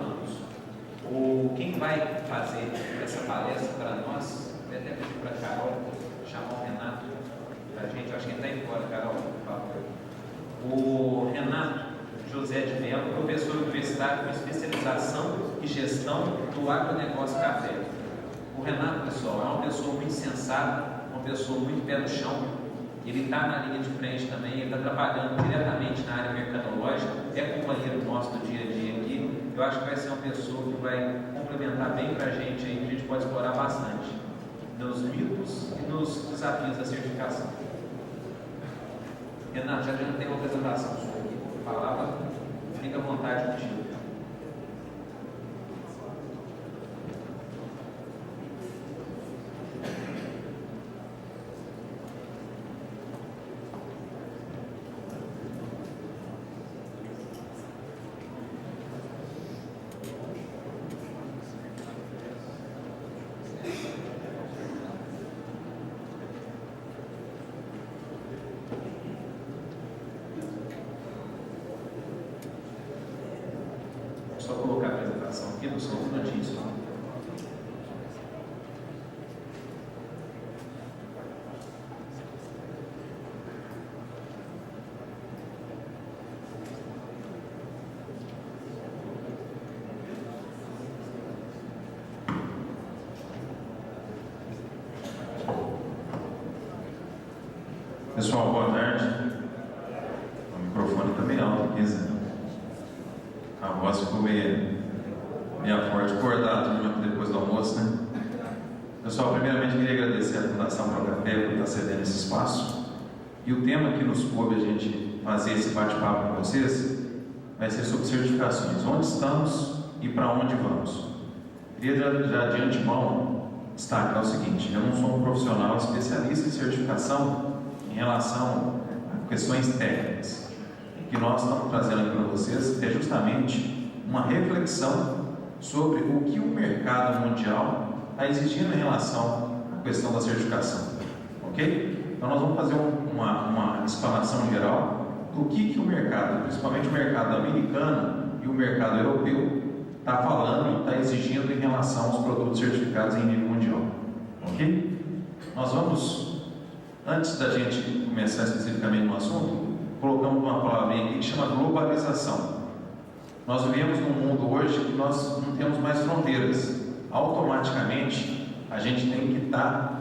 anos. Quem vai fazer essa palestra para nós, eu até pedir para a Carol chamar o Renato para a gente. Eu acho que ele está indo embora, Carol, por favor. O Renato José de Mello, professor universitário com especialização e gestão do agronegócio café. O Renato, pessoal, é uma pessoa muito sensata, uma pessoa muito pé no chão. Ele está na linha de frente também, ele está trabalhando diretamente na área mercadológica, é companheiro nosso do dia a dia aqui. Eu acho que vai ser uma pessoa que vai complementar bem para a gente aí, que a gente pode explorar bastante nos mitos e nos desafios da certificação. Renato, já tem uma apresentação sua aqui, a palavra, fica à vontade contigo. Só colocar a apresentação aqui, no som do notícia. Pessoal, boa tarde. O microfone está meio alto aqui, Zé. A voz ficou meio forte, cortar tudo depois do almoço, né? Pessoal, primeiramente queria agradecer à Fundação Procafé por estar cedendo esse espaço. E o tema que nos coube a gente fazer esse bate-papo com vocês vai ser sobre certificações. Onde estamos e para onde vamos? Queria já de antemão destacar o seguinte: eu não sou um profissional especialista em certificação em relação a questões técnicas. O que nós estamos trazendo aqui para vocês é justamente uma reflexão sobre o que o mercado mundial está exigindo em relação à questão da certificação, ok? Então nós vamos fazer uma explanação geral do que o mercado, principalmente o mercado americano e o mercado europeu, está falando e está exigindo em relação aos produtos certificados em nível mundial, ok? Nós vamos, antes da gente começar especificamente no assunto, colocamos uma palavrinha aqui que chama globalização. Nós vivemos num mundo hoje que nós não temos mais fronteiras. Automaticamente, a gente tem que estar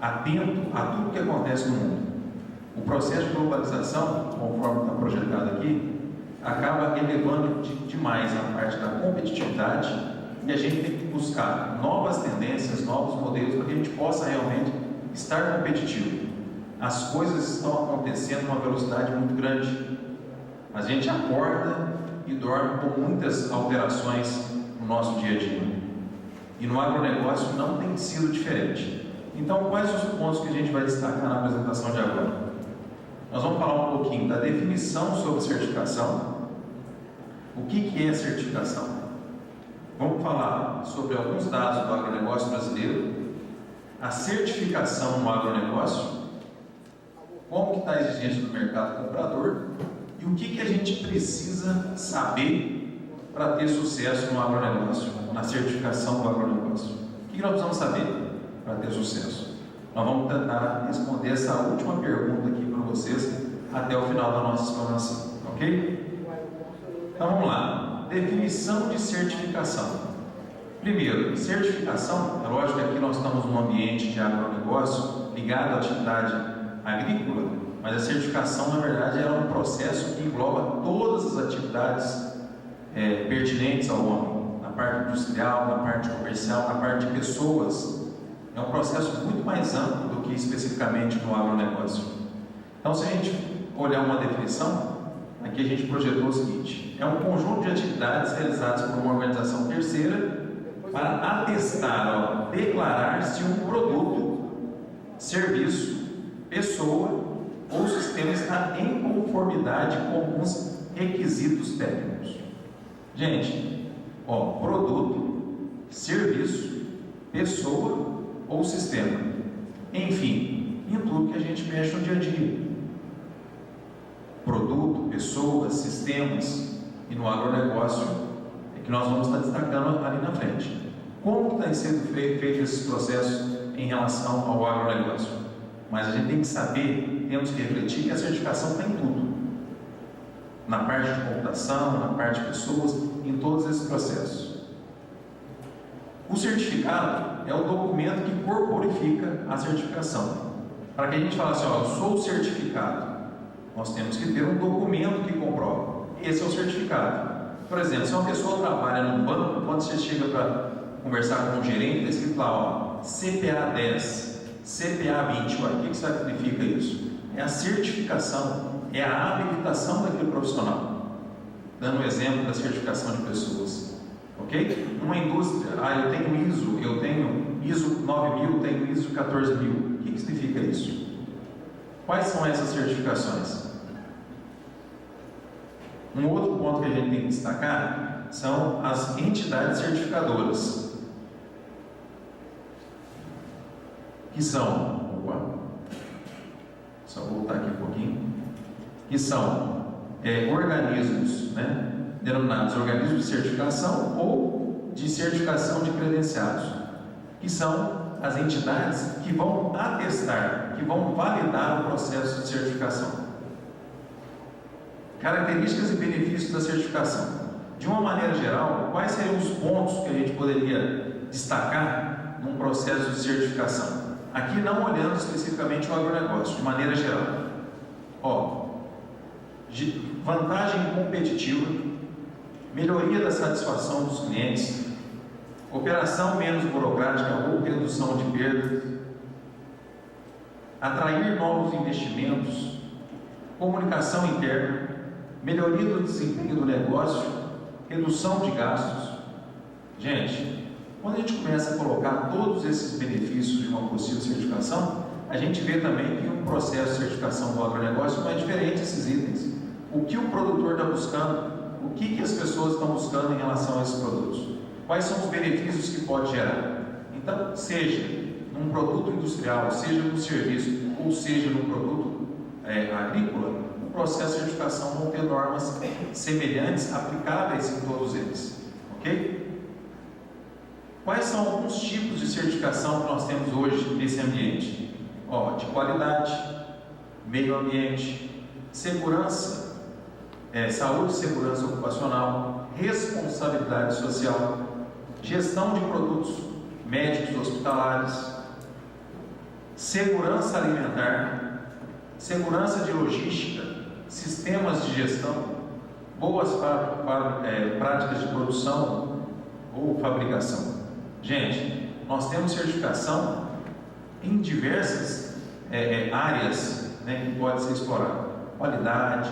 atento a tudo que acontece no mundo. O processo de globalização, conforme está projetado aqui, acaba elevando demais a parte da competitividade, e a gente tem que buscar novas tendências, novos modelos, para que a gente possa realmente estar competitivo. As coisas estão acontecendo numa velocidade muito grande. A gente acorda e dorme com muitas alterações no nosso dia a dia. E no agronegócio não tem sido diferente. Então, quais os pontos que a gente vai destacar na apresentação de agora? Nós vamos falar um pouquinho da definição sobre certificação. O que é certificação? Vamos falar sobre alguns dados do agronegócio brasileiro, a certificação no agronegócio, como que está a exigência do mercado comprador e o que a gente precisa saber para ter sucesso no agronegócio, na certificação do agronegócio. O que nós precisamos saber para ter sucesso? Nós vamos tentar responder essa última pergunta aqui para vocês até o final da nossa explanação, ok? Então vamos lá. Definição de certificação. Primeiro, certificação, é lógico que aqui nós estamos num ambiente de agronegócio ligado à atividade agrícola, mas a certificação, na verdade, é um processo que engloba todas as atividades pertinentes ao homem, na parte industrial, na parte comercial, na parte de pessoas. É um processo muito mais amplo do que especificamente no agronegócio. Então, se a gente olhar uma definição, aqui a gente projetou o seguinte: é um conjunto de atividades realizadas por uma organização terceira para atestar, declarar se um produto, serviço, pessoa ou sistema está em conformidade com alguns requisitos técnicos. Gente, produto, serviço, pessoa ou sistema, enfim, em tudo que a gente mexe no dia a dia. Produto, pessoas, sistemas, e no agronegócio é que nós vamos estar destacando ali na frente. Como tem sido feito esses processos em relação ao agronegócio? Mas a gente tem que saber, temos que refletir que a certificação está em tudo. Na parte de computação, na parte de pessoas, em todos esses processos. O certificado é o documento que corporifica a certificação. Para que a gente fale assim, ó, eu sou certificado, nós temos que ter um documento que comprova. Esse é o certificado. Por exemplo, se uma pessoa trabalha no banco, quando você chega para conversar com o gerente, está escrito lá, ó, CPA 10, CPA 20, olha, o que significa isso? É a certificação, é a habilitação daquele profissional. Dando um exemplo da certificação de pessoas, ok? Numa indústria, eu tenho ISO 9000, tenho ISO 14000, o que significa isso? Quais são essas certificações? Um outro ponto que a gente tem que destacar são as entidades certificadoras, que são, só voltar aqui um pouquinho, que são organismos, né, denominados organismos de certificação ou de certificação de credenciados, que são as entidades que vão atestar, que vão validar o processo de certificação. Características e benefícios da certificação. De uma maneira geral, quais seriam os pontos que a gente poderia destacar num processo de certificação? Aqui não olhando especificamente o agronegócio, de maneira geral. Vantagem competitiva, melhoria da satisfação dos clientes, operação menos burocrática ou redução de perdas, atrair novos investimentos, comunicação interna, melhoria do desempenho do negócio, redução de gastos. Gente, quando a gente começa a colocar todos esses benefícios de uma possível certificação, a gente vê também que um processo de certificação do agronegócio não é diferente desses itens. O que o produtor está buscando, o que as pessoas estão buscando em relação a esses produtos, quais são os benefícios que pode gerar. Então, seja num produto industrial, seja num serviço, ou seja num produto agrícola, o processo de certificação vão ter normas semelhantes, aplicáveis em todos eles. Ok? Quais são alguns tipos de certificação que nós temos hoje nesse ambiente? De qualidade, meio ambiente, segurança, saúde e segurança ocupacional, responsabilidade social, gestão de produtos médicos hospitalares, segurança alimentar, segurança de logística, sistemas de gestão, boas práticas de produção ou fabricação. Gente, nós temos certificação em diversas áreas, né, que pode ser explorada. Qualidade,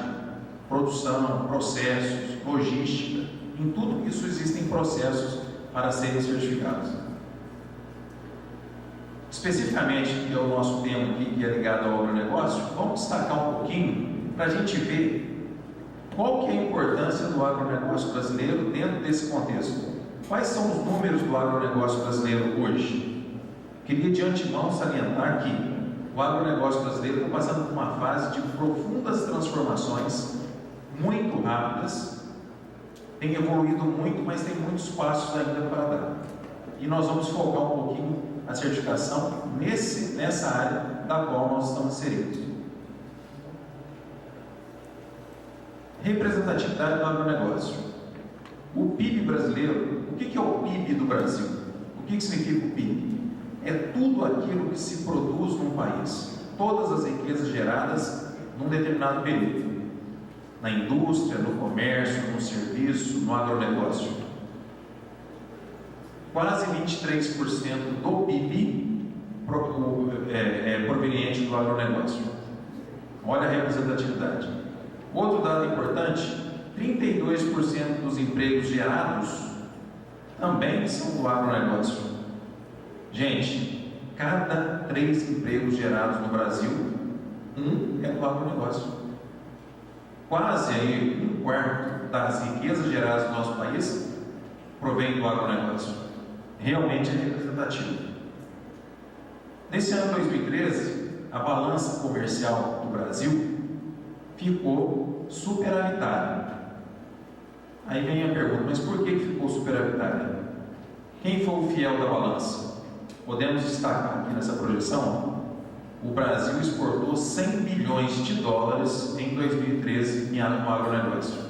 produção, processos, logística, em tudo isso existem processos para serem certificados. Especificamente, que é o nosso tema aqui, que é ligado ao agronegócio, vamos destacar um pouquinho para a gente ver qual que é a importância do agronegócio brasileiro dentro desse contexto. Quais são os números do agronegócio brasileiro hoje? Queria de antemão salientar que o agronegócio brasileiro está passando por uma fase de profundas transformações, muito rápidas, tem evoluído muito, mas tem muitos passos ainda para dar. E nós vamos focar um pouquinho a certificação nessa área da qual nós estamos inseridos. Representatividade do agronegócio. O PIB brasileiro, o que é o PIB do Brasil? O que significa o PIB? É tudo aquilo que se produz num país, todas as riquezas geradas num determinado período, na indústria, no comércio, no serviço, no agronegócio. Quase 23% do PIB proveniente do agronegócio. Olha a representatividade. Outro dado importante, 32% dos empregos gerados também são do agronegócio. Gente, cada 3 empregos gerados no Brasil, um é do agronegócio. Quase aí 1/4 das riquezas geradas no nosso país provém do agronegócio. Realmente é representativo. Nesse ano 2013, a balança comercial do Brasil ficou superavitária. Aí vem a pergunta, mas por que ficou Quem foi o fiel da balança? Podemos destacar aqui nessa projeção, o Brasil exportou 100 bilhões de dólares em 2013 no agronegócio.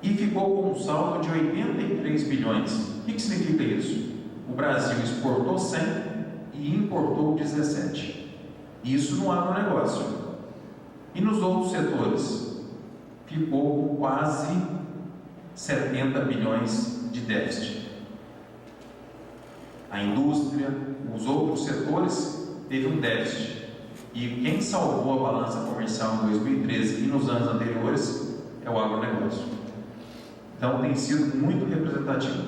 E ficou com um saldo de 83 bilhões. O que significa isso? O Brasil exportou 100 e importou 17. Isso no agronegócio. E nos outros setores? Ficou com quase 70 bilhões de déficit. A indústria, os outros setores, teve um déficit. E quem salvou a balança comercial em 2013 e nos anos anteriores é o agronegócio. Então tem sido muito representativo.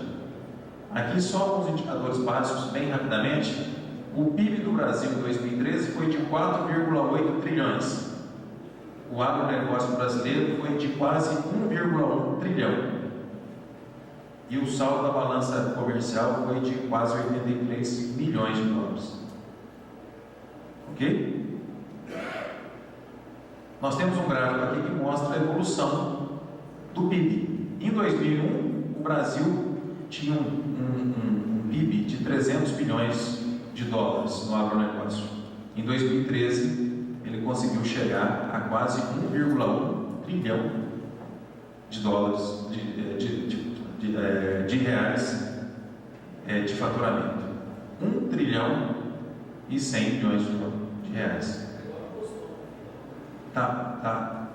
Aqui só alguns indicadores básicos, bem rapidamente. O PIB do Brasil em 2013 foi de 4,8 trilhões. O agronegócio brasileiro foi de quase 1,1 trilhão. E o saldo da balança comercial foi de quase 83 milhões de dólares. Ok? Nós temos um gráfico aqui que mostra a evolução do PIB. Em 2001, o Brasil tinha um PIB de 300 bilhões de dólares no agronegócio. Em 2013, ele conseguiu chegar a quase 1,1 trilhão de dólares, de reais de faturamento. 1 trilhão e 100 bilhões de reais. Tá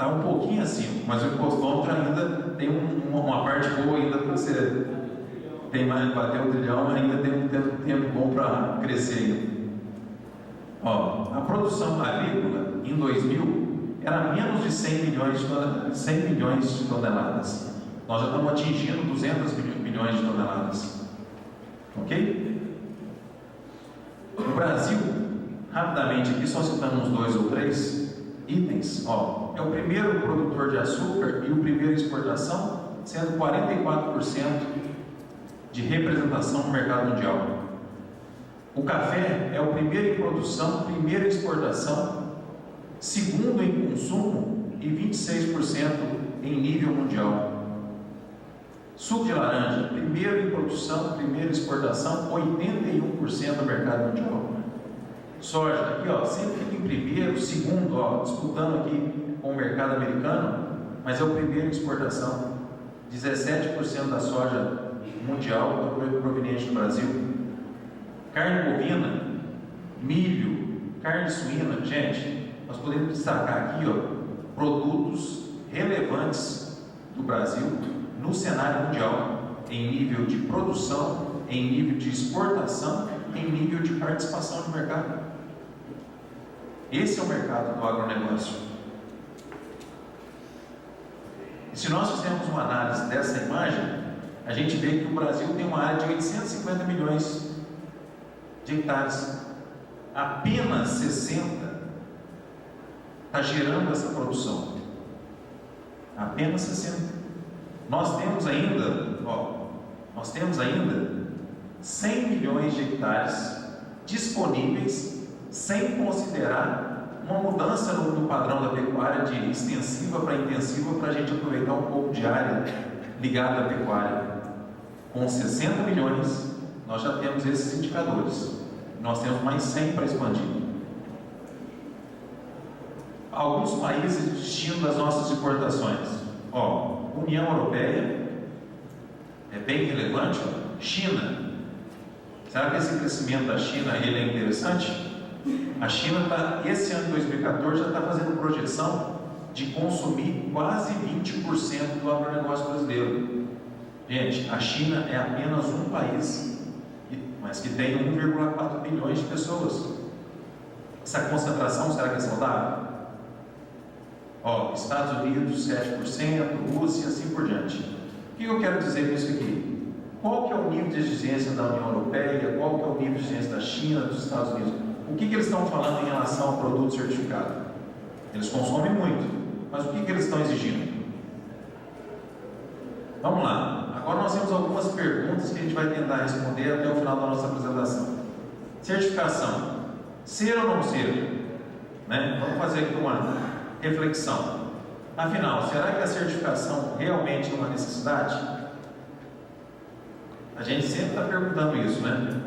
um pouquinho acima, mas o impostômetro ainda tem uma parte boa ainda para você bater o trilhão, ainda tem um tempo bom para crescer. A produção agrícola em 2000 era menos de 100 milhões de toneladas. Nós já estamos atingindo 200 milhões de toneladas. Ok? O Brasil, rapidamente aqui, só citando uns 2 ou 3 itens, é o primeiro produtor de açúcar e o primeiro exportação, sendo 44% de representação no mercado mundial. O café é o primeiro em produção, primeiro em exportação, segundo em consumo e 26% em nível mundial. Suco de laranja, primeiro em produção, primeiro em exportação, 81% no mercado mundial. Soja, aqui sempre fica em primeiro, segundo, disputando aqui com o mercado americano, mas é o primeiro em exportação. 17% da soja mundial é proveniente do Brasil. Carne bovina, milho, carne suína, gente, nós podemos destacar aqui, produtos relevantes do Brasil no cenário mundial, em nível de produção, em nível de exportação, em nível de participação no mercado. Esse é o mercado do agronegócio. E se nós fizermos uma análise dessa imagem, a gente vê que o Brasil tem uma área de 850 milhões de hectares. Apenas 60 está gerando essa produção. Apenas 60. Nós temos ainda 100 milhões de hectares disponíveis, sem considerar uma mudança no padrão da pecuária de extensiva para intensiva, para a gente aproveitar um pouco de área ligada à pecuária. Com 60 milhões, nós já temos esses indicadores. Nós temos mais 100 para expandir. Alguns países, destino das nossas exportações. União Europeia é bem relevante. China. Será que esse crescimento da China ele é interessante? A China esse ano de 2014 já está fazendo projeção de consumir quase 20% do agronegócio brasileiro. Gente, a China é apenas um país, mas que tem 1,4 bilhões de pessoas. Essa concentração, será que é saudável? Estados Unidos 7%, Rússia, assim por diante. O que eu quero dizer com isso aqui? Qual que é o nível de exigência da União Europeia? Qual que é o nível de exigência da China, dos Estados Unidos? O que eles estão falando em relação ao produto certificado? Eles consomem muito, mas o que eles estão exigindo? Vamos lá. Agora nós temos algumas perguntas que a gente vai tentar responder até o final da nossa apresentação. Certificação. Ser ou não ser? Vamos fazer aqui uma reflexão. Afinal, será que a certificação realmente é uma necessidade? A gente sempre está perguntando isso, né?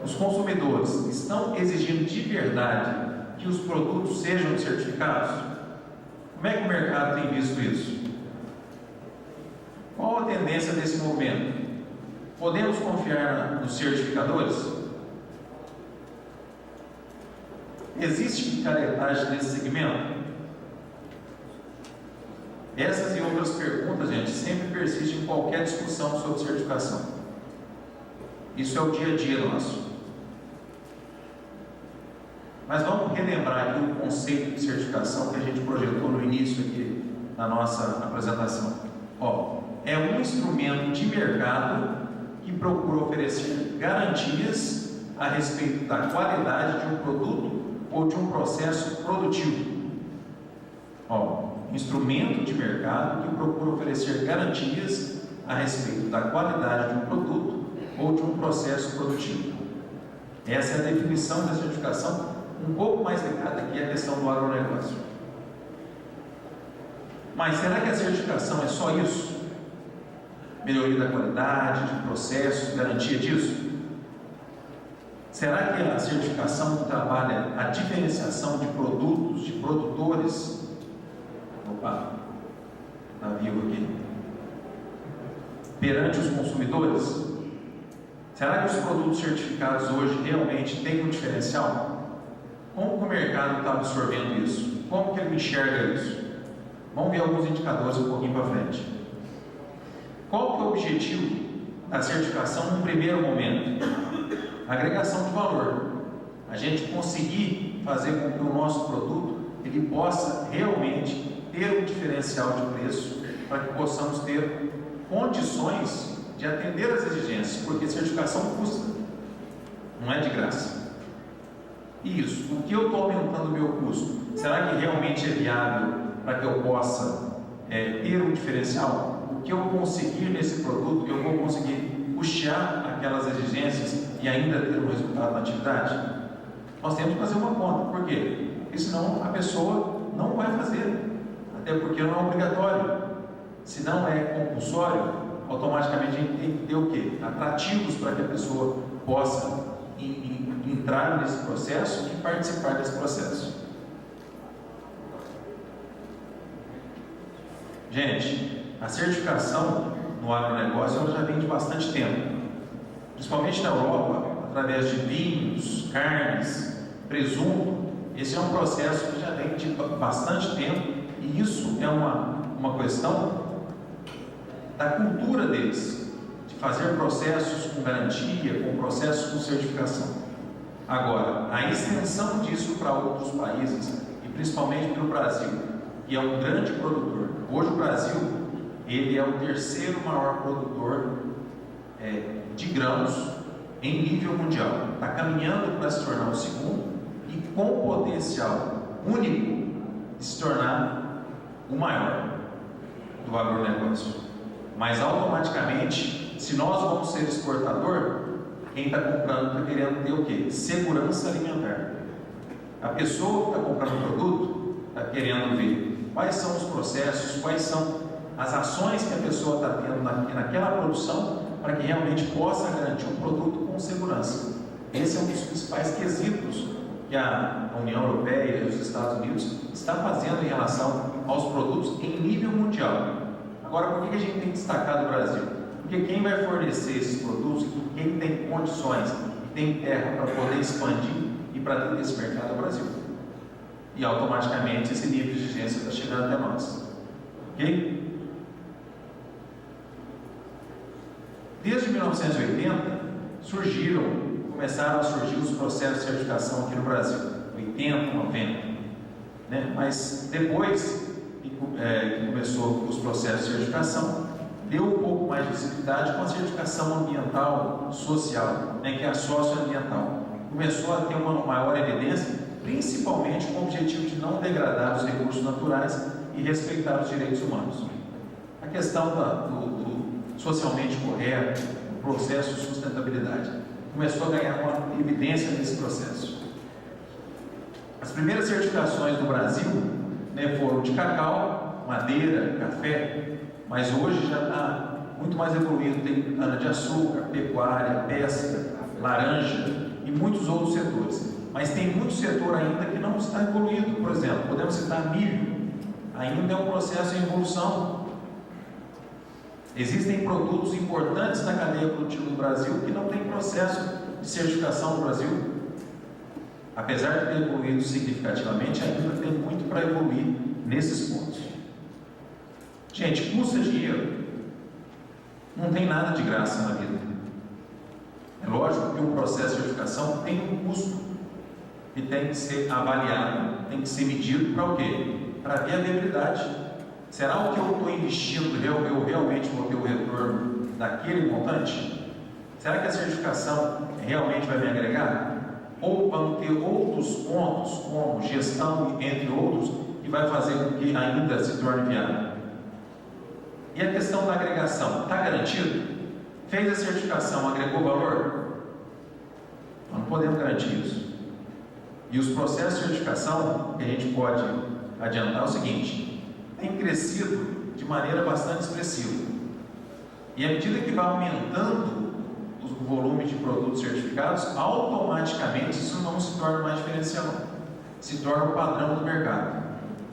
Os consumidores estão exigindo de verdade que os produtos sejam certificados? Como é que o mercado tem visto isso? Qual a tendência desse movimento? Podemos confiar nos certificadores? Existe picaretagem nesse segmento? Essas e outras perguntas, gente, sempre persistem em qualquer discussão sobre certificação. Isso é o dia a dia nosso. Mas vamos relembrar aqui o conceito de certificação que a gente projetou no início aqui na nossa apresentação. É um instrumento de mercado que procura oferecer garantias a respeito da qualidade de um produto ou de um processo produtivo. Instrumento de mercado que procura oferecer garantias a respeito da qualidade de um produto ou de um processo produtivo. Essa é a definição da certificação, um pouco mais ligada aqui à questão do agronegócio. Mas será que a certificação é só isso? Melhoria da qualidade, de processos, garantia disso? Será que a certificação trabalha a diferenciação de produtos, de produtores? Opa, está vivo aqui. Perante os consumidores? Será que os produtos certificados hoje realmente têm um diferencial? Como que o mercado está absorvendo isso? Como que ele enxerga isso? Vamos ver alguns indicadores um pouquinho para frente. Qual que é o objetivo da certificação no primeiro momento? Agregação de valor. A gente conseguir fazer com que o nosso produto ele possa realmente ter um diferencial de preço para que possamos ter condições de atender às exigências, porque certificação custa, não é de graça. Isso, o que eu estou aumentando o meu custo, será que realmente é viável para que eu possa ter um diferencial? O que eu conseguir nesse produto, eu vou conseguir custear aquelas exigências e ainda ter um resultado na atividade? Nós temos que fazer uma conta, por quê? Porque senão a pessoa não vai fazer, até porque não é obrigatório. Se não é compulsório, automaticamente a gente tem que ter o quê? Atrativos para que a pessoa possa entrar nesse processo e participar desse processo. Gente, a certificação no agronegócio ela já vem de bastante tempo, principalmente na Europa, através de vinhos, carnes, presunto. Esse é um processo que já vem de bastante tempo e isso é uma questão da cultura deles, de fazer processos com garantia, com processos com certificação. Agora, a extensão disso para outros países, e principalmente para o Brasil, que é um grande produtor. Hoje o Brasil, ele é o terceiro maior produtor de grãos em nível mundial. Está caminhando para se tornar o segundo e com potencial único de se tornar o maior do agronegócio. Mas automaticamente, se nós vamos ser exportador, quem está comprando está querendo ter o quê? Segurança alimentar. A pessoa que está comprando o produto está querendo ver quais são os processos, quais são as ações que a pessoa está tendo naquela produção para que realmente possa garantir um produto com segurança. Esse é um dos principais quesitos que a União Europeia e os Estados Unidos está fazendo em relação aos produtos em nível mundial. Agora, por que a gente tem que destacar do Brasil? Porque quem vai fornecer esses produtos, quem tem condições, tem terra para poder expandir e para atender esse mercado é o Brasil. E automaticamente esse nível de exigência está chegando até nós. Ok? Desde 1980, começaram a surgir os processos de certificação aqui no Brasil, 80, 90. Né? Mas depois que começou os processos de certificação, deu um pouco mais de visibilidade com a certificação ambiental social, né, que é a socioambiental. Começou a ter uma maior evidência, principalmente com o objetivo de não degradar os recursos naturais e respeitar os direitos humanos. A questão do socialmente correto, o processo de sustentabilidade, começou a ganhar uma evidência nesse processo. As primeiras certificações no Brasil, né, foram de cacau, madeira, café, mas hoje já está muito mais evoluído. Tem cana-de-açúcar, pecuária, pesca, laranja e muitos outros setores. Mas tem muito setor ainda que não está evoluído. Por exemplo, podemos citar milho, ainda é um processo em evolução. Existem produtos importantes na cadeia produtiva do Brasil que não tem processo de certificação no Brasil. Apesar de ter evoluído significativamente, ainda tem muito para evoluir nesses pontos. Gente, custa dinheiro. Não tem nada de graça na vida. É lógico que um processo de certificação tem um custo que tem que ser avaliado, tem que ser medido para o quê? Para ver a viabilidade. Será o que eu estou investindo, eu realmente vou ter o retorno daquele montante? Será que a certificação realmente vai me agregar? Ou vão ter outros pontos, como gestão, entre outros, que vai fazer com que ainda se torne viável? E a questão da agregação, está garantido? Fez a certificação, agregou valor? Nós não podemos garantir isso. E os processos de certificação, que a gente pode adiantar é o seguinte: tem crescido de maneira bastante expressiva. E à medida que vai aumentando o volume de produtos certificados, automaticamente isso não se torna mais diferencial, se torna o padrão do mercado.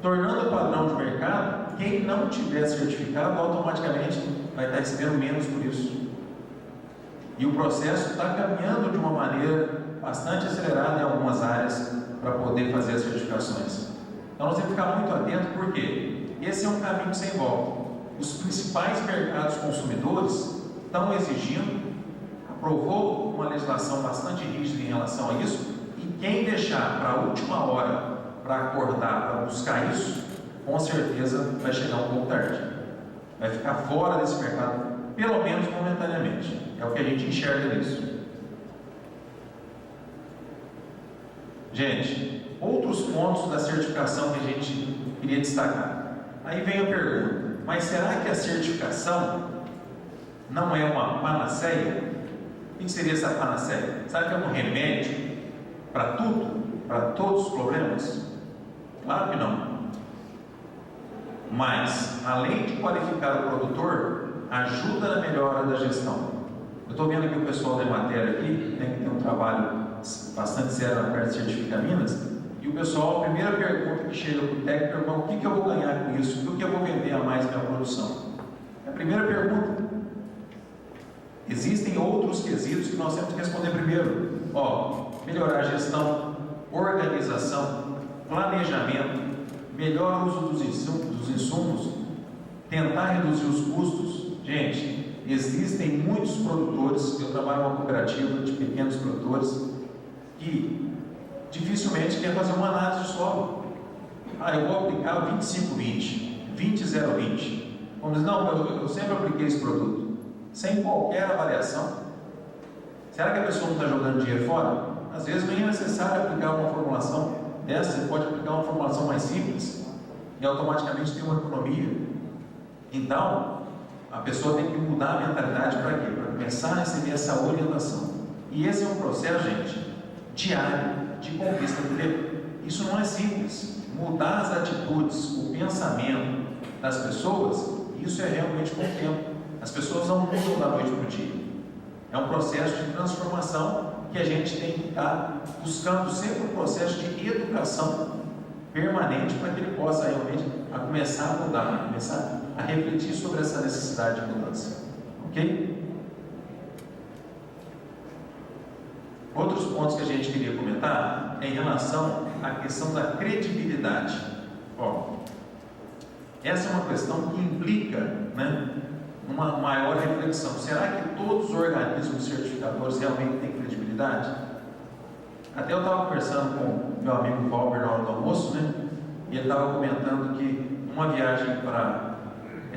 Tornando o padrão de mercado, quem não tiver certificado automaticamente vai estar recebendo menos por isso. E o processo está caminhando de uma maneira bastante acelerada em algumas áreas para poder fazer as certificações. Então nós temos que ficar muito atentos, porque esse é um caminho sem volta. Os principais mercados consumidores estão exigindo, aprovou uma legislação bastante rígida em relação a isso, e quem deixar para a última hora para acordar, para buscar isso, com certeza vai chegar um pouco tarde. Vai ficar fora desse mercado, pelo menos momentaneamente. É o que a gente enxerga nisso. Gente, outros pontos da certificação que a gente queria destacar. Aí vem a pergunta: mas será que a certificação não é uma panaceia? O que seria essa panaceia? Sabe que é um remédio para tudo? Para todos os problemas? Claro que não. Mas, além de qualificar o produtor, ajuda na melhora da gestão. Eu estou vendo aqui o pessoal da matéria aqui, tem que ter um trabalho bastante sério na parte de certificar Minas, e o pessoal, a primeira pergunta que chega para o técnico é: o que eu vou ganhar com isso? O que eu vou vender a mais na minha produção? É a primeira pergunta. Existem outros quesitos que nós temos que responder primeiro. Melhorar a gestão, organização, planejamento, melhor uso dos insumos, tentar reduzir os custos. Gente, existem muitos produtores, eu trabalho em uma cooperativa de pequenos produtores, que dificilmente quer fazer uma análise de solo. Eu vou aplicar 25-20, 20-0-20. Vamos dizer, não, eu sempre apliquei esse produto, sem qualquer avaliação. Será que a pessoa não está jogando dinheiro fora? Às vezes nem é necessário aplicar uma formulação dessa, você pode aplicar uma formulação mais simples e automaticamente tem uma economia. Então, a pessoa tem que mudar a mentalidade para quê? Para começar a receber essa orientação. E esse é um processo, gente, diário, de conquista, porque isso não é simples. Mudar as atitudes, o pensamento das pessoas, isso é realmente com o tempo. As pessoas não mudam da noite para o dia. É um processo de transformação que a gente tem que estar buscando sempre um processo de educação permanente para que ele possa realmente começar a mudar, começar a refletir sobre essa necessidade de mudança. Ok? Outros pontos que a gente queria comentar é em relação à questão da credibilidade. Essa é uma questão que implica, uma maior reflexão. Será que todos os organismos certificadores realmente têm credibilidade? Até eu estava conversando com meu amigo Valber na hora do almoço, e ele estava comentando que numa viagem para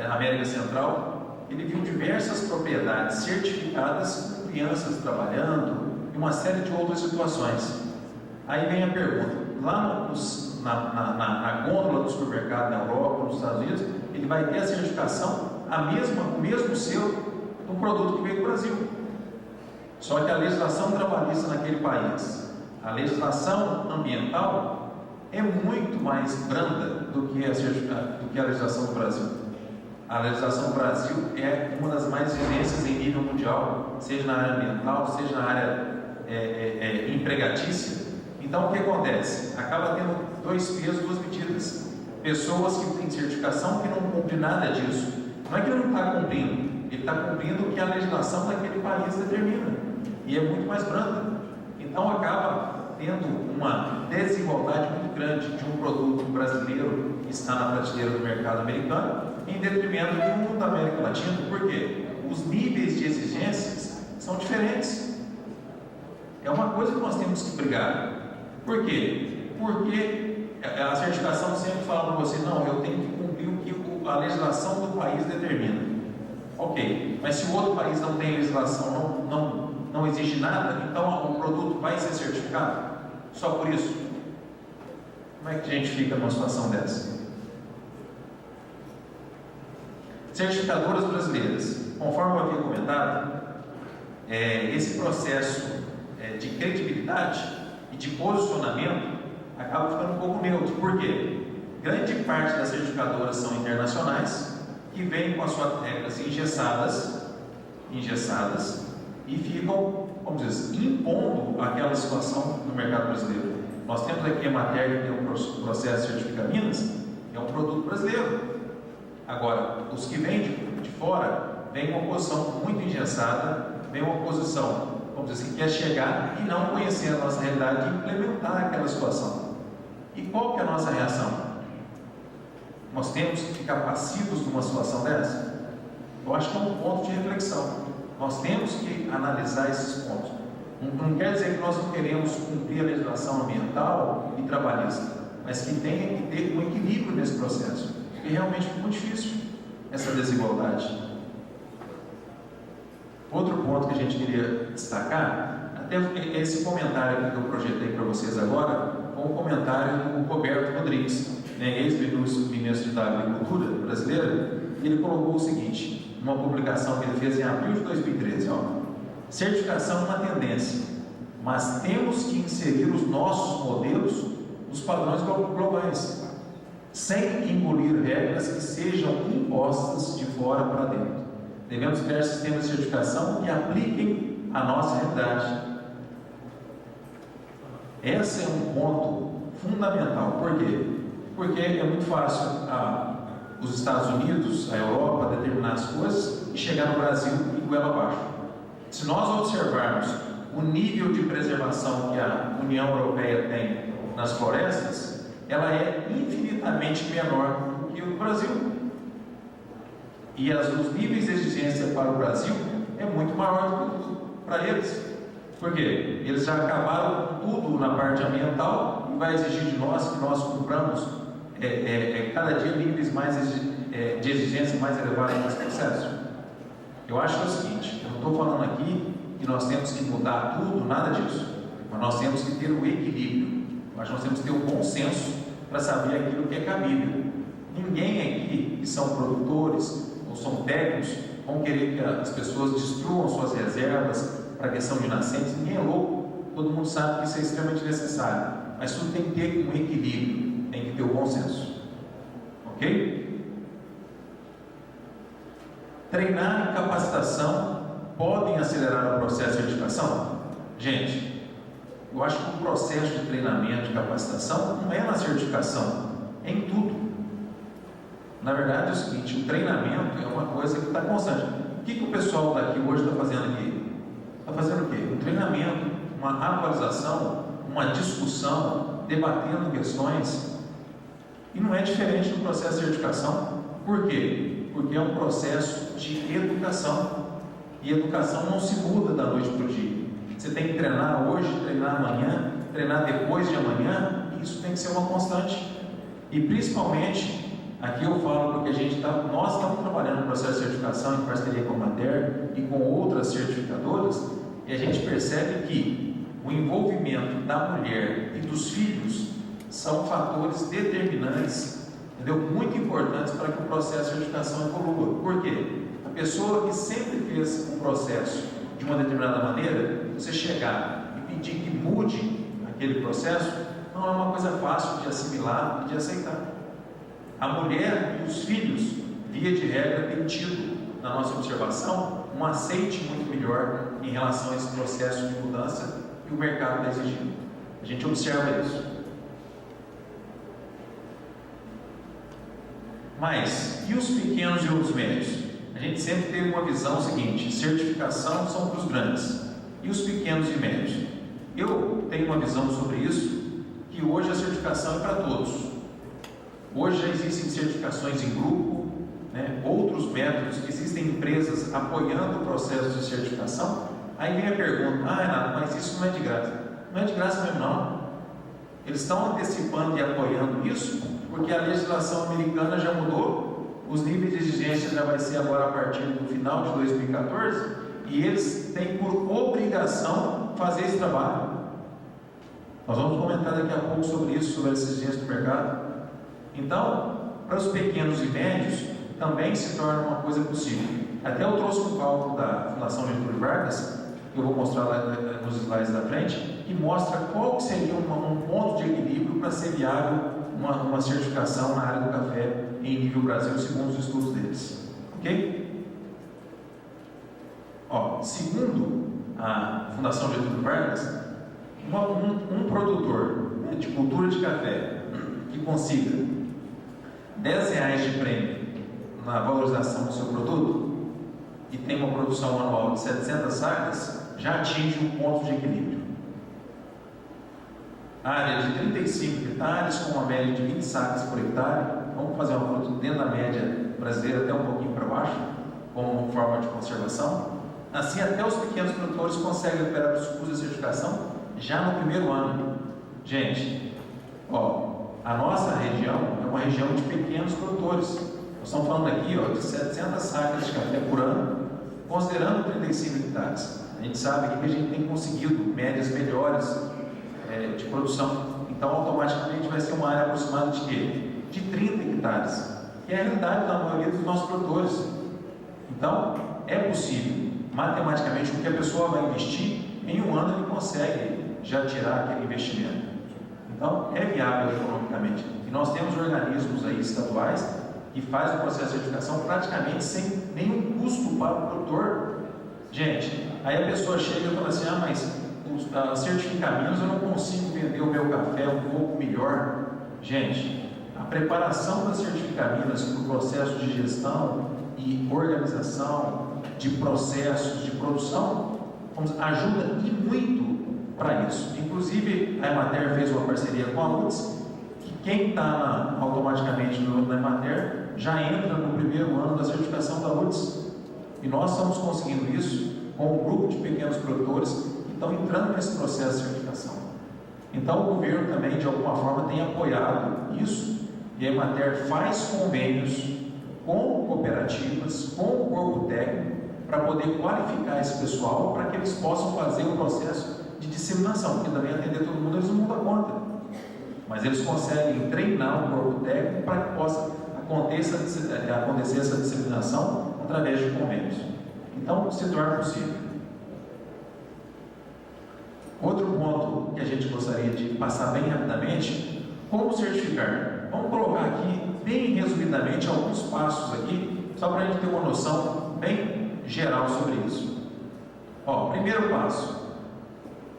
a América Central, ele viu diversas propriedades certificadas com crianças trabalhando e uma série de outras situações. Aí vem a pergunta: lá na gôndola do supermercado na Europa, nos Estados Unidos, ele vai ter a certificação, o mesmo selo do produto que veio do Brasil. Só que a legislação trabalhista naquele país, a legislação ambiental, é muito mais branda do que a legislação do Brasil. A legislação do Brasil é uma das mais exigentes em nível mundial, seja na área ambiental, seja na área empregatícia. Então, o que acontece? Acaba tendo dois pesos, duas medidas. Pessoas que têm certificação que não cumprem nada disso. Não é que ele não está cumprindo, ele está cumprindo o que a legislação daquele país determina. E é muito mais branda. Então, acaba tendo uma desigualdade muito grande de um produto brasileiro que está na prateleira do mercado americano, em detrimento de um da América Latina. Por quê? Os níveis de exigências são diferentes. É uma coisa que nós temos que brigar. Por quê? Porque a certificação sempre fala para você, não, eu tenho que cumprir o que a legislação do país determina. Ok, mas se o outro país não tem legislação, não exige nada, então o produto vai ser certificado? Só por isso? Como é que a gente fica numa situação dessa? Certificadoras brasileiras, conforme eu havia comentado, esse processo de credibilidade e de posicionamento acaba ficando um pouco neutro. Por quê? Grande parte das certificadoras são internacionais, que vêm com as suas regras engessadas e ficam, vamos dizer, impondo aquela situação no mercado brasileiro. Nós temos aqui a matéria que tem um processo de certifica Minas, é um produto brasileiro. Agora, os que vêm de fora, vêm com uma posição muito engessada, vêm uma posição, vamos dizer assim, quer chegar e não conhecer a nossa realidade e implementar aquela situação. E qual que é a nossa reação? Nós temos que ficar passivos numa situação dessa? Eu acho que é um ponto de reflexão. Nós temos que analisar esses pontos. Não quer dizer que nós não queremos cumprir a legislação ambiental e trabalhista, mas que tenha que ter um equilíbrio nesse processo, porque realmente é muito difícil essa desigualdade. Outro ponto que a gente queria destacar, até esse comentário que eu projetei para vocês agora, foi um comentário do Roberto Rodrigues, ex-ministro da Agricultura brasileira. Ele colocou o seguinte, uma publicação que ele fez em abril de 2013, certificação é uma tendência, mas temos que inserir os nossos modelos nos padrões globais, sem engolir regras que sejam impostas de fora para dentro. Devemos criar sistemas de certificação que apliquem a nossa realidade. Esse é um ponto fundamental. Por quê? Porque é muito fácil os Estados Unidos, a Europa, determinar as coisas e chegar no Brasil e goela abaixo. Se nós observarmos o nível de preservação que a União Europeia tem nas florestas, ela é infinitamente menor do que o do Brasil. E os níveis de exigência para o Brasil é muito maior do que para eles. Por quê? Eles já acabaram com tudo na parte ambiental e vai exigir de nós que nós cumpramos cada dia níveis de exigência mais elevados nesse processo. Eu acho que é o seguinte, eu não estou falando aqui que nós temos que mudar tudo, nada disso, mas nós temos que ter o equilíbrio, mas nós temos que ter o bom senso para saber aquilo que é cabível. Ninguém aqui que são produtores ou são técnicos vão querer que as pessoas destruam suas reservas para a questão de nascentes. Ninguém é louco, todo mundo sabe que isso é extremamente necessário, mas tudo tem que ter um equilíbrio, tem que ter o bom senso, ok? Treinar e capacitação podem acelerar o processo de certificação? Gente, eu acho que o processo de treinamento e capacitação não é na certificação, é em tudo. Na verdade é o seguinte, o treinamento é uma coisa que está constante. O que o pessoal daqui hoje está fazendo aqui? Está fazendo o quê? Um treinamento, uma atualização, uma discussão, debatendo questões. E não é diferente do processo de certificação. Por quê? Porque é um processo de educação. E educação não se muda da noite para o dia. Você tem que treinar hoje, treinar amanhã, treinar depois de amanhã, e isso tem que ser uma constante. E principalmente, aqui eu falo porque nós estamos trabalhando no processo de certificação em parceria com a Mater e com outras certificadoras, e a gente percebe que o envolvimento da mulher e dos filhos são fatores determinantes, muito importantes para que o processo de certificação evolua. Por quê? A pessoa que sempre fez um processo de uma determinada maneira, você chegar e pedir que mude aquele processo, não é uma coisa fácil de assimilar e de aceitar. A mulher e os filhos, via de regra, têm tido, na nossa observação, um aceite muito melhor em relação a esse processo de mudança que o mercado está exigindo. A gente observa isso. Mas, e os pequenos e os médios? A gente sempre teve uma visão seguinte: certificação são para os grandes, e os pequenos e médios? Eu tenho uma visão sobre isso, que hoje a certificação é para todos. Hoje já existem certificações em grupo, né? Outros métodos, existem empresas apoiando o processo de certificação. Aí vem a pergunta: Renato, mas isso não é de graça? Não é de graça mesmo não. Eles estão antecipando e apoiando isso, porque a legislação americana já mudou, os níveis de exigência já vai ser agora a partir do final de 2014, e eles têm por obrigação fazer esse trabalho. Nós vamos comentar daqui a pouco sobre isso, sobre as exigências do mercado. Então, para os pequenos e médios, também se torna uma coisa possível. Até eu trouxe um cálculo da Fundação Getúlio Vargas, que eu vou mostrar lá nos slides da frente, que mostra qual seria um ponto de equilíbrio para ser viável uma certificação na área do café em nível Brasil, segundo os estudos deles. Ok? Segundo a Fundação Getúlio Vargas, um produtor, né, de cultura de café que consiga R$10 de prêmio na valorização do seu produto e tem uma produção anual de 700 sacas, já atinge um ponto de equilíbrio. Área de 35 hectares com uma média de 20 sacas por hectare, vamos fazer uma produção dentro da média brasileira, até um pouquinho para baixo, como forma de conservação. Assim, até os pequenos produtores conseguem recuperar os custos de certificação já no primeiro ano. Gente, a nossa região é uma região de pequenos produtores. Nós estamos falando aqui de 700 sacas de café por ano, considerando 35 hectares. A gente sabe que a gente tem conseguido médias melhores de produção. Então, automaticamente vai ser uma área aproximada de quê? De 30 hectares, que é a realidade da maioria dos nossos produtores. Então, é possível, matematicamente, com que a pessoa vai investir, em um ano ele consegue já tirar aquele investimento. Então, é viável economicamente. E nós temos organismos aí estaduais que fazem o processo de certificação praticamente sem nenhum custo para o produtor. Gente, aí a pessoa chega e fala assim: mas certificar menos eu não consigo vender o meu café um pouco melhor. Gente, a preparação das certificaminas para o processo de gestão e organização de processos de produção ajuda e muito para isso. Inclusive, a Emater fez uma parceria com a UTS, que quem está automaticamente na Emater já entra no primeiro ano da certificação da UTS. E nós estamos conseguindo isso com um grupo de pequenos produtores que estão entrando nesse processo de certificação. Então, o governo também, de alguma forma, tem apoiado isso, e a Emater faz convênios com cooperativas, com o corpo técnico, para poder qualificar esse pessoal, para que eles possam fazer o processo de disseminação, porque também atender todo mundo eles não dão conta. Mas eles conseguem treinar o corpo técnico para que possa acontecer essa disseminação através de convênios. Então, se torna possível. Outro ponto que a gente gostaria de passar bem rapidamente: como certificar? Vamos colocar aqui, bem resumidamente, alguns passos aqui, só para a gente ter uma noção bem geral sobre isso. Primeiro passo: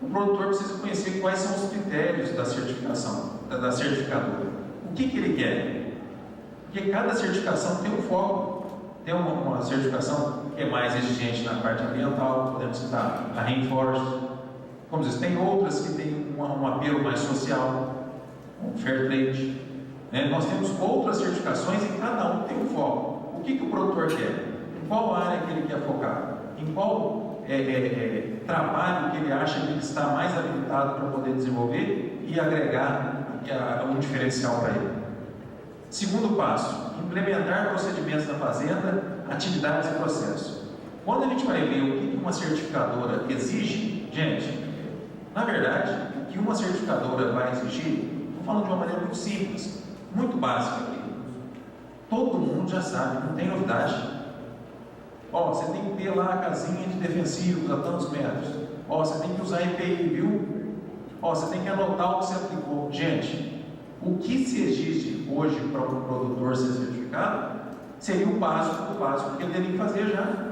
o produtor precisa conhecer quais são os critérios da certificação, da certificadora. O que ele quer? Porque cada certificação tem um foco. Tem uma certificação que é mais exigente na parte ambiental, podemos citar a Rainforest. Como diz, tem outras que têm um apelo mais social, um Fair Trade. Nós temos outras certificações e cada um tem um foco. O que o produtor quer? Em qual área que ele quer focar? Em qual trabalho que ele acha que ele está mais habilitado para poder desenvolver e agregar um diferencial para ele? Segundo passo: implementar procedimentos na fazenda, atividades e processos. Quando a gente vai ver o que uma certificadora exige, gente, na verdade, o que uma certificadora vai exigir, estou falando de uma maneira muito simples, muito básica aqui. Todo mundo já sabe, não tem novidade. Você tem que ter lá a casinha de defensivos a tantos metros. Você tem que usar EPI, viu? Ó, você tem que anotar o que você aplicou. Gente, o que se exige hoje para um produtor ser certificado seria o básico do básico que ele teria que fazer já.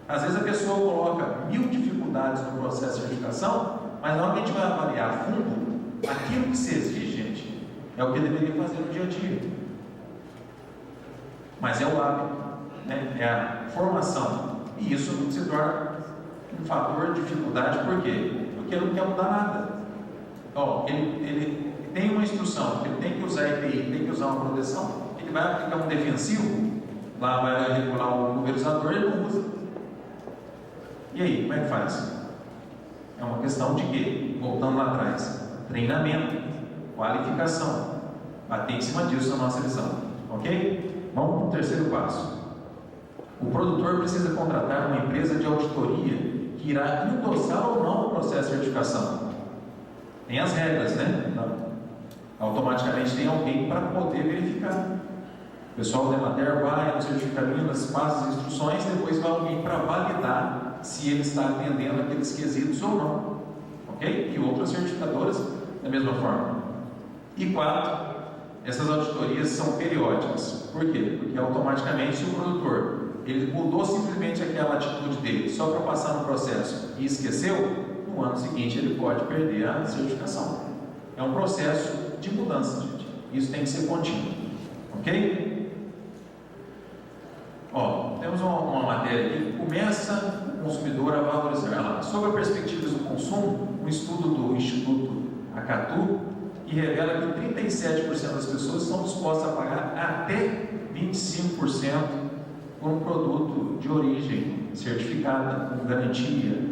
Às vezes a pessoa coloca 1000 dificuldades no processo de certificação, mas na hora que a gente vai avaliar a fundo, aquilo que se exige, gente, é o que deveria fazer no dia a dia. Mas é o hábito, né? É a formação. E isso se torna um fator de dificuldade, por quê? Porque ele não quer mudar nada. Ó, ele tem uma instrução, ele tem que usar EPI, tem que usar uma proteção, ele vai aplicar um defensivo, lá vai regular o pulverizador, ele não usa. E aí, como é que faz? É uma questão de quê? Voltando lá atrás, treinamento, qualificação, bater em cima disso na nossa lição, ok? Vamos para o terceiro passo. O produtor precisa contratar uma empresa de auditoria que irá endossar ou não o processo de certificação. Tem as regras, né? Automaticamente tem alguém para poder verificar. O pessoal da Emater vai no certificadinho, passa as instruções, depois vai alguém para validar se ele está atendendo aqueles quesitos ou não. Ok? E outras certificadoras da mesma forma. E 4, essas auditorias são periódicas. Por quê? Porque automaticamente, se o produtor ele mudou simplesmente aquela atitude dele só para passar no processo e esqueceu, no ano seguinte ele pode perder a certificação. É um processo de mudança, gente. Isso tem que ser contínuo. Ok? Ó, temos uma matéria aqui que começa o consumidor a valorizar ela. Sobre as perspectivas do consumo, um estudo do Instituto Acatu que revela que 37% das pessoas estão dispostas a pagar até 25% por um produto de origem certificada, com garantia,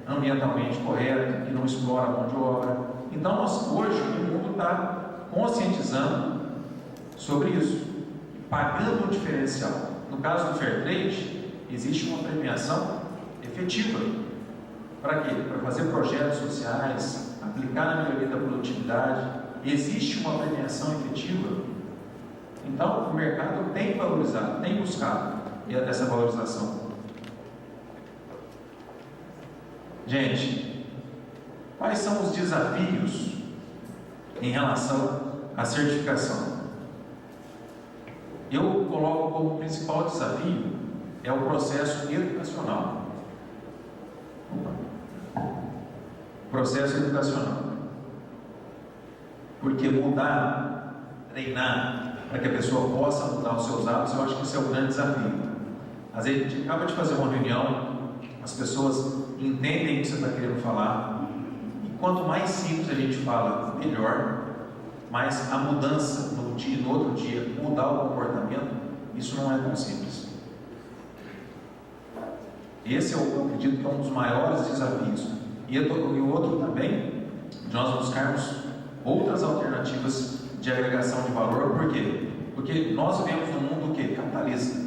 ambientalmente correto, que não explora a mão de obra. Então, hoje o mundo está conscientizando sobre isso, pagando o diferencial. No caso do Fair Trade, existe uma premiação efetiva. Para quê? Para fazer projetos sociais, aplicar na melhoria da produtividade. Existe uma premiação efetiva. Então, o mercado tem valorizado, tem buscado essa valorização. Gente, quais são os desafios em relação à certificação? Eu coloco como principal desafio é o processo educacional. Processo educacional. Porque mudar, treinar, para que a pessoa possa mudar os seus hábitos, eu acho que esse é o grande desafio. Às vezes a gente acaba de fazer uma reunião, as pessoas entendem o que você está querendo falar, e quanto mais simples a gente fala, melhor. Mas a mudança no outro dia, mudar o comportamento, isso não é tão simples. Esse eu acredito que é um dos maiores desafios. E o outro também, de nós buscarmos outras alternativas de agregação de valor. Por quê? Porque nós vivemos num mundo que capitalista.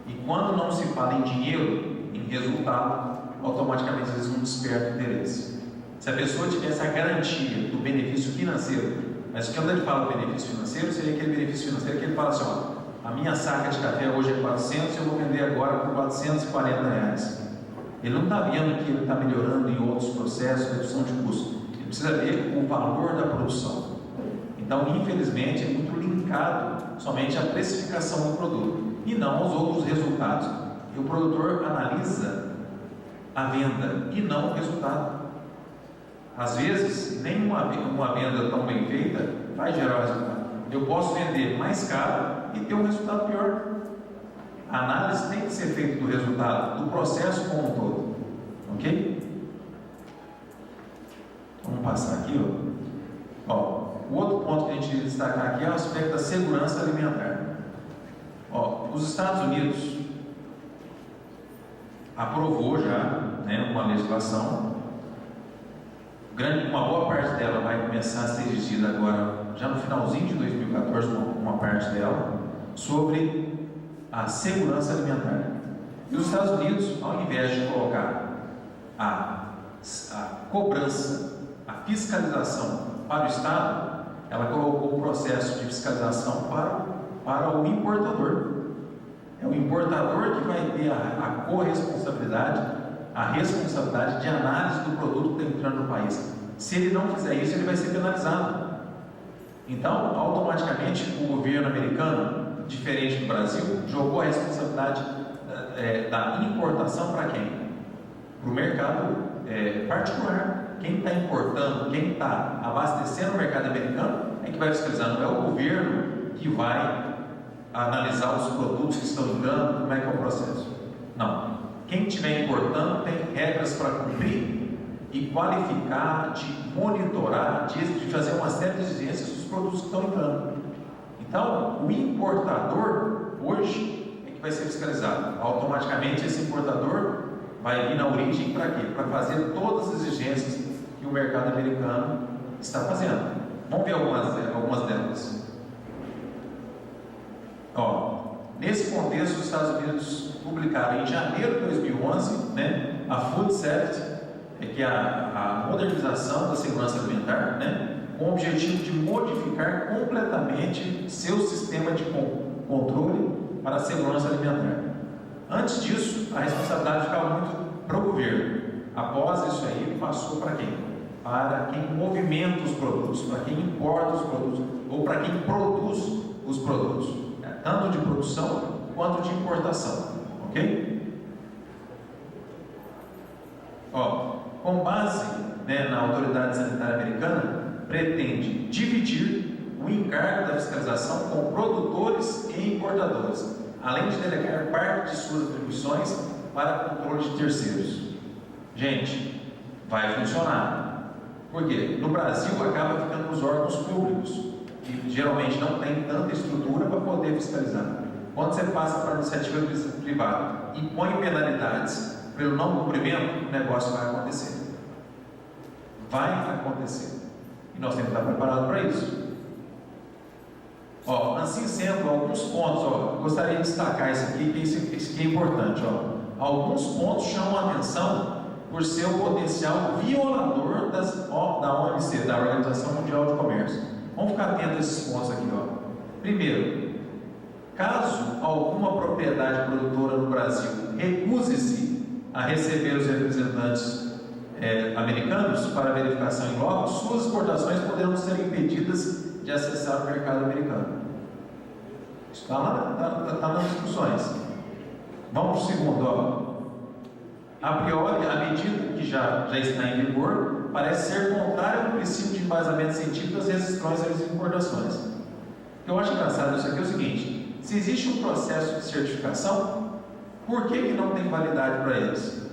E quando não se fala em dinheiro, em resultado, automaticamente eles não despertam interesse. Se a pessoa tivesse a garantia do benefício financeiro, mas quando ele fala benefício financeiro, seria aquele benefício financeiro que ele fala assim: ó, a minha saca de café hoje é 400, eu vou vender agora por R$440. Ele não está vendo que ele está melhorando em outros processos, redução de custo. Ele precisa ver o valor da produção. Então, infelizmente, é muito linkado somente à precificação do produto e não aos outros resultados. E o produtor analisa a venda e não o resultado. Às vezes, nem uma venda tão bem feita vai gerar resultado. Eu posso vender mais caro e ter um resultado pior. A análise tem que ser feita do resultado, do processo como um todo. Ok? Vamos passar aqui, ó. O outro ponto que a gente destacar aqui é o aspecto da segurança alimentar. Ó, os Estados Unidos aprovou já, né, uma legislação. Uma boa parte dela vai começar a ser exigida agora, já no finalzinho de 2014, uma parte dela, sobre a segurança alimentar. E os Estados Unidos, ao invés de colocar a cobrança, a fiscalização para o Estado, ela colocou o processo de fiscalização para o importador. É o importador que vai ter a corresponsabilidade a responsabilidade de análise do produto que está entrando no país. Se ele não fizer isso, ele vai ser penalizado. Então, automaticamente, o governo americano, diferente do Brasil, jogou a responsabilidade da importação para quem? Para o mercado particular. Quem está importando, quem está abastecendo o mercado americano é que vai fiscalizar, não é o governo que vai analisar os produtos que estão entrando, como é que é o processo. Não. Quem estiver importando tem regras para cumprir e qualificar, de monitorar, de fazer uma série de exigências dos produtos que estão entrando. Então, o importador, hoje, é que vai ser fiscalizado. Automaticamente, esse importador vai vir na origem para quê? Para fazer todas as exigências que o mercado americano está fazendo. Vamos ver algumas delas. Nesse contexto, os Estados Unidos publicaram em janeiro de 2011, a Food Safety, que é a modernização da segurança alimentar, com o objetivo de modificar completamente seu sistema de controle para a segurança alimentar. Antes disso, a responsabilidade ficava muito para o governo. Após isso aí, passou para quem? Para quem movimenta os produtos, para quem importa os produtos, ou para quem produz os produtos, tanto de produção quanto de importação, ok? Com base na autoridade sanitária americana, pretende dividir o encargo da fiscalização com produtores e importadores, além de delegar parte de suas atribuições para controle de terceiros. Gente, vai funcionar. Por quê? No Brasil acaba ficando os órgãos públicos, que geralmente não tem tanta estrutura para poder fiscalizar. Quando você passa para a iniciativa privada e põe penalidades pelo não cumprimento, o negócio vai acontecer. Vai acontecer. E nós temos que estar preparados para isso. Assim sendo, alguns pontos, gostaria de destacar isso aqui, que isso aqui é importante. Alguns pontos chamam a atenção por ser o potencial violador da OMC, da Organização Mundial de Comércio. Vamos ficar atentos a esses pontos aqui. Primeiro, caso alguma propriedade produtora no Brasil recuse-se a receber os representantes americanos para verificação em loco, suas exportações poderão ser impedidas de acessar o mercado americano. Isso está nas discussões. Vamos para o segundo. A priori, a medida que já está em vigor parece ser contrária ao princípio de embasamento científico das restrições às importações. O que eu acho engraçado isso aqui é o seguinte: se existe um processo de certificação, por que não tem validade para eles?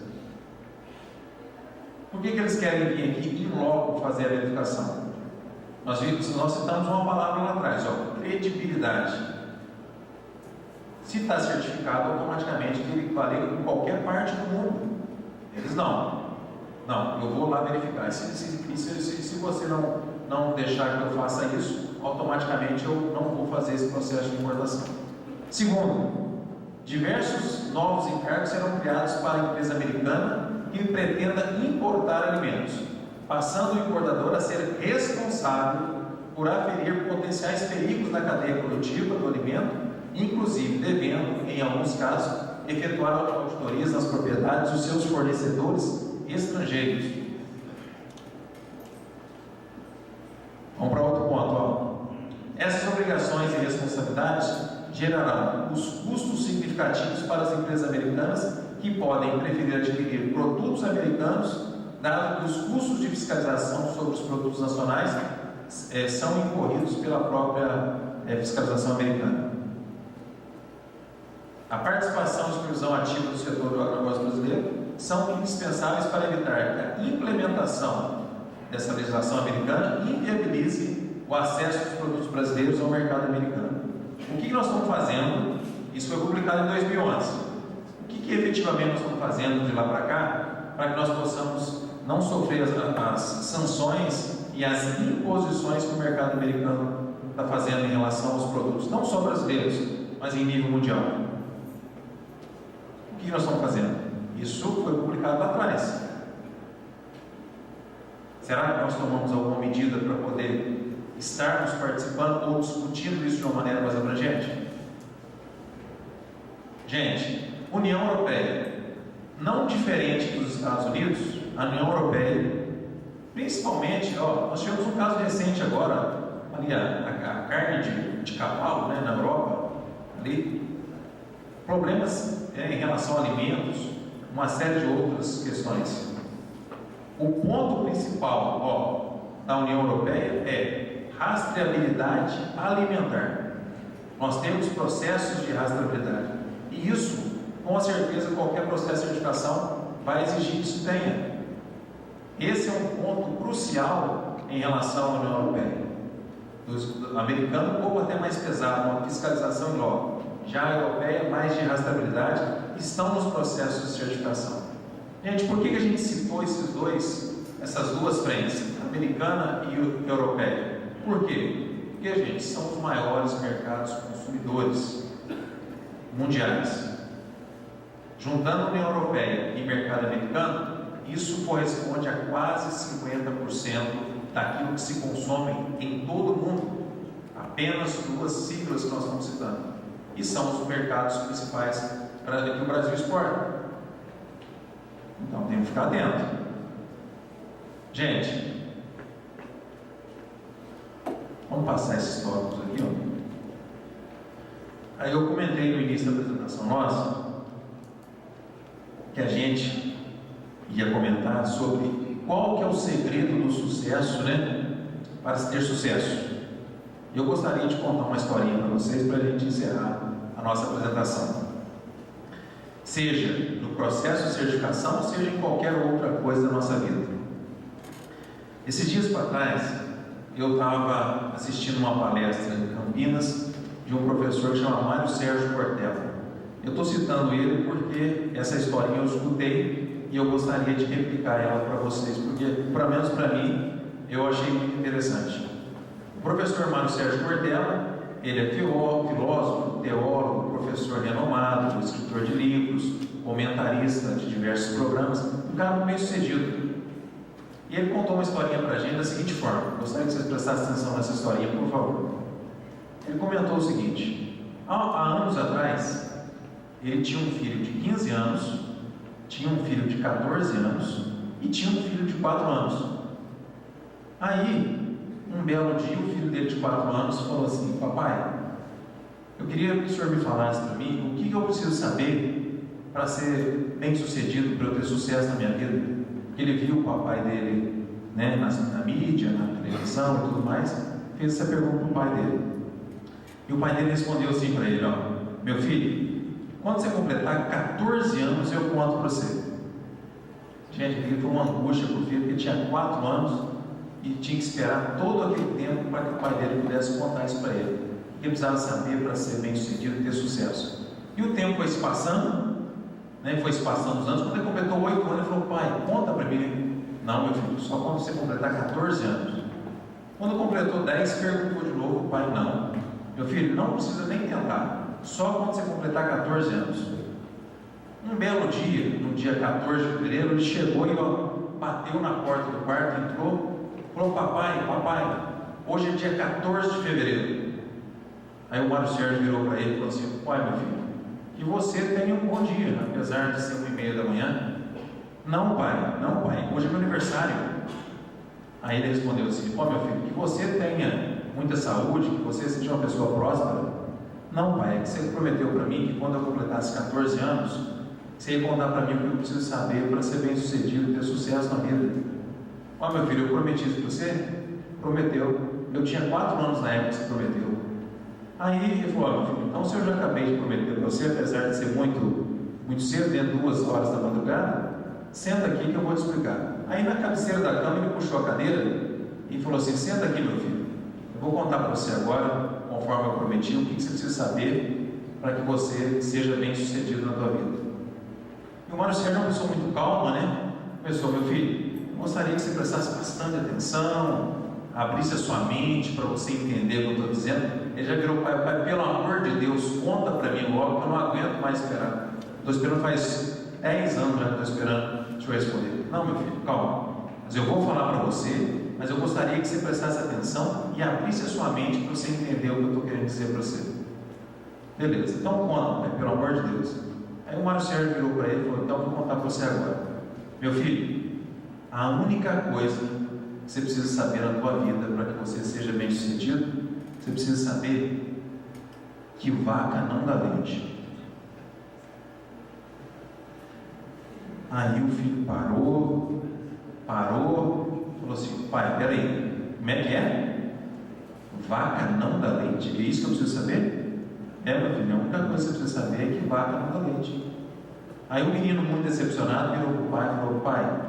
Por que eles querem vir aqui em loco fazer a verificação? Nós citamos uma palavra lá atrás, credibilidade. Se está certificado, automaticamente tem que valer em qualquer parte do mundo. Eles não, eu vou lá verificar. Se você não deixar que eu faça isso, automaticamente eu não vou fazer esse processo de importação. Segundo, diversos novos encargos serão criados para a empresa americana que pretenda importar alimentos, passando o importador a ser responsável por aferir potenciais perigos na cadeia produtiva do alimento, inclusive devendo, em alguns casos, efetuar auditorias nas propriedades dos seus fornecedores estrangeiros. Vamos para outro ponto. Essas obrigações e responsabilidades gerarão os custos significativos para as empresas americanas que podem preferir adquirir produtos americanos, dado que os custos de fiscalização sobre os produtos nacionais são incorridos pela própria fiscalização americana. A participação e supervisão ativa do setor do agronegócio brasileiro são indispensáveis para evitar que a implementação dessa legislação americana inviabilize o acesso dos produtos brasileiros ao mercado americano. O que nós estamos fazendo? Isso foi publicado em 2011. O que efetivamente nós estamos fazendo de lá para cá para que nós possamos não sofrer as sanções e as imposições que o mercado americano está fazendo em relação aos produtos, não só brasileiros, mas em nível mundial? O que nós estamos fazendo? Isso foi publicado lá atrás. Será que nós tomamos alguma medida para poder estarmos participando ou discutindo isso de uma maneira mais abrangente? Gente, União Europeia. não diferente dos Estados Unidos, a União Europeia, principalmente, nós tivemos um caso recente agora, ali a carne de cavalo, né, na Europa, ali, problemas em relação a alimentos, uma série de outras questões. O ponto principal da União Europeia é rastreabilidade alimentar. Nós temos processos de rastreabilidade, e isso, com certeza, qualquer processo de certificação vai exigir que isso tenha. Esse é um ponto crucial em relação à União Europeia. Do americano, um pouco até mais pesado, uma fiscalização em loco. Já a europeia, mais de rastreabilidade, estão nos processos de certificação. Gente, por que a gente citou essas duas frentes, americana e europeia? Por quê? Porque, gente, são os maiores mercados consumidores mundiais. Juntando a União Europeia e mercado americano, isso corresponde a quase 50% daquilo que se consome em todo o mundo. Apenas duas siglas que nós estamos citando. E são os mercados principais que o Brasil exporta. Então tem que ficar atento. Gente, vamos passar esses tópicos aqui, Aí eu comentei no início da apresentação nossa que a gente ia comentar sobre qual que é o segredo do sucesso, né? Para se ter sucesso. Eu gostaria de contar uma historinha para vocês para a gente encerrar a nossa apresentação. Seja no processo de certificação, seja em qualquer outra coisa da nossa vida. Esses dias para trás, eu estava assistindo uma palestra em Campinas de um professor que chama Mário Sérgio Cortella. Eu estou citando ele porque essa historinha eu escutei e eu gostaria de replicar ela para vocês, porque, pelo menos para mim, eu achei muito interessante. O professor Mário Sérgio Cortella, ele é filósofo, teólogo, professor renomado, escritor de livros, comentarista de diversos programas, um cara bem sucedido. E ele contou uma historinha para a gente da seguinte forma, gostaria que vocês prestassem atenção nessa historinha, por favor. Ele comentou o seguinte: há anos atrás, ele tinha um filho de 15 anos, tinha um filho de 14 anos e tinha um filho de 4 anos. Aí, um belo dia, o filho dele de 4 anos falou assim: papai, eu queria que o senhor me falasse para mim o que eu preciso saber para ser bem sucedido, para eu ter sucesso na minha vida. Ele viu o papai dele, né, na mídia, na televisão e tudo mais, fez essa pergunta para o pai dele. E o pai dele respondeu assim para ele: meu filho, quando você completar 14 anos, eu conto para você. Gente, aquilo foi uma angústia para o filho, porque ele tinha 4 anos e tinha que esperar todo aquele tempo para que o pai dele pudesse contar isso para ele. Ele precisava saber para ser bem sucedido e ter sucesso. E o tempo foi se passando, né, foi se passando os anos. Quando ele completou 8 anos, ele falou: pai, conta para mim. Não, meu filho, só quando você completar 14 anos. Quando completou 10, perguntou de novo: o pai, não. Meu filho, não precisa nem tentar, só quando você completar 14 anos. Um belo dia, no dia 14 de fevereiro, ele chegou e bateu na porta do quarto, entrou, falou: papai, hoje é dia 14 de fevereiro. Aí o Mário Sérgio virou para ele e falou assim: pai, meu filho, que você tenha um bom dia, apesar de ser 1h30 da manhã. Não, pai, hoje é meu aniversário. Aí ele respondeu assim: meu filho, que você tenha muita saúde, que você seja uma pessoa próspera. Não, pai, é que você prometeu para mim que quando eu completasse 14 anos, você ia contar para mim o que eu preciso saber para ser bem sucedido, ter sucesso na vida. Meu filho, eu prometi isso para você? Prometeu. Eu tinha 4 anos na época que você prometeu. Aí ele falou: meu filho, então se eu já acabei de prometer para você, apesar de ser muito cedo, dentro de 2 horas da madrugada, senta aqui que eu vou te explicar. Aí na cabeceira da cama ele puxou a cadeira e falou assim: senta aqui, meu filho, eu vou contar para você agora, conforme eu prometi, o que você precisa saber para que você seja bem sucedido na tua vida. E o Mário Sérgio é uma pessoa muito calma, né? Pensou: meu filho, eu gostaria que você prestasse bastante atenção, abrisse a sua mente para você entender o que eu estou dizendo. Ele já virou: pai, pelo amor de Deus, conta para mim logo, que eu não aguento mais esperar. Estou esperando faz 10 anos já que estou esperando o senhor responder. Não, meu filho, calma, mas eu vou falar para você, mas eu gostaria que você prestasse atenção e abrisse a sua mente para você entender o que eu estou querendo dizer para você. Beleza, então conta, pai, pelo amor de Deus. Aí o Mário Sérgio virou para ele e falou: então, vou contar para você agora. Meu filho, a única coisa que você precisa saber na tua vida para que você seja bem sucedido, você precisa saber que vaca não dá leite. Aí o filho parou, falou assim: pai, peraí, como é que é? Vaca não dá leite? É isso que eu preciso saber? Meu filho, a única coisa que você precisa saber é que vaca não dá leite. Aí o menino, muito decepcionado, virou para o pai e falou: pai,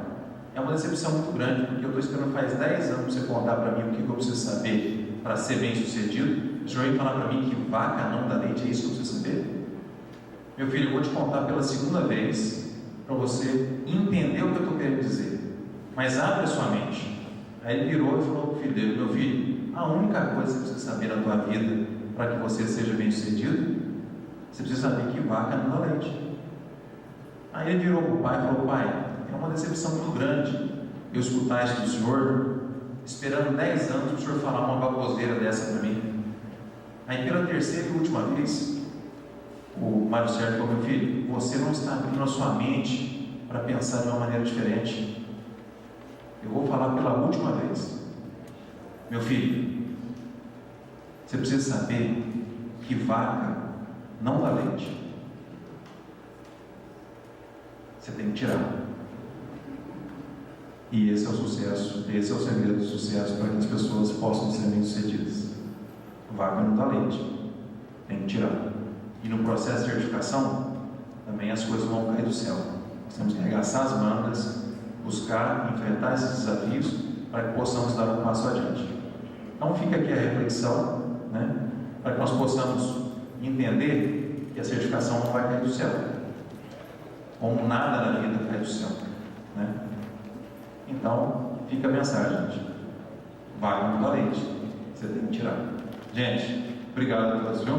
é uma decepção muito grande, porque eu estou esperando faz 10 anos para você contar para mim o que eu preciso saber para ser bem sucedido. O senhor vem falar para mim que vaca não dá leite, é isso que eu preciso saber? Meu filho, eu vou te contar pela segunda vez, para você entender o que eu estou querendo dizer, mas abre a sua mente. Aí ele virou e falou para o filho dele: meu filho, a única coisa que você precisa saber na tua vida para que você seja bem sucedido, você precisa saber que vaca não dá leite. Aí ele virou para o pai e falou: pai, é uma decepção muito grande eu escutar isso do senhor, esperando 10 anos para o senhor falar uma baboseira dessa para mim. Aí pela terceira e última vez, o Mário Sérgio falou: meu filho, você não está abrindo a sua mente para pensar de uma maneira diferente. Eu vou falar pela última vez. Meu filho, você precisa saber que vaca não dá leite. Você tem que tirar. E esse é o sucesso, esse é o segredo do sucesso para que as pessoas possam ser bem-sucedidas. Vaca não dá leite, tem que tirar. E no processo de certificação, também as coisas vão cair do céu. Nós temos que arregaçar as mangas, buscar, enfrentar esses desafios para que possamos dar um passo adiante. Então fica aqui a reflexão, para que nós possamos entender que a certificação não vai cair do céu, como nada na vida cai do céu. Então fica a mensagem, gente. Vaca não dá leite, você tem que tirar. Gente, obrigado a todos, viu?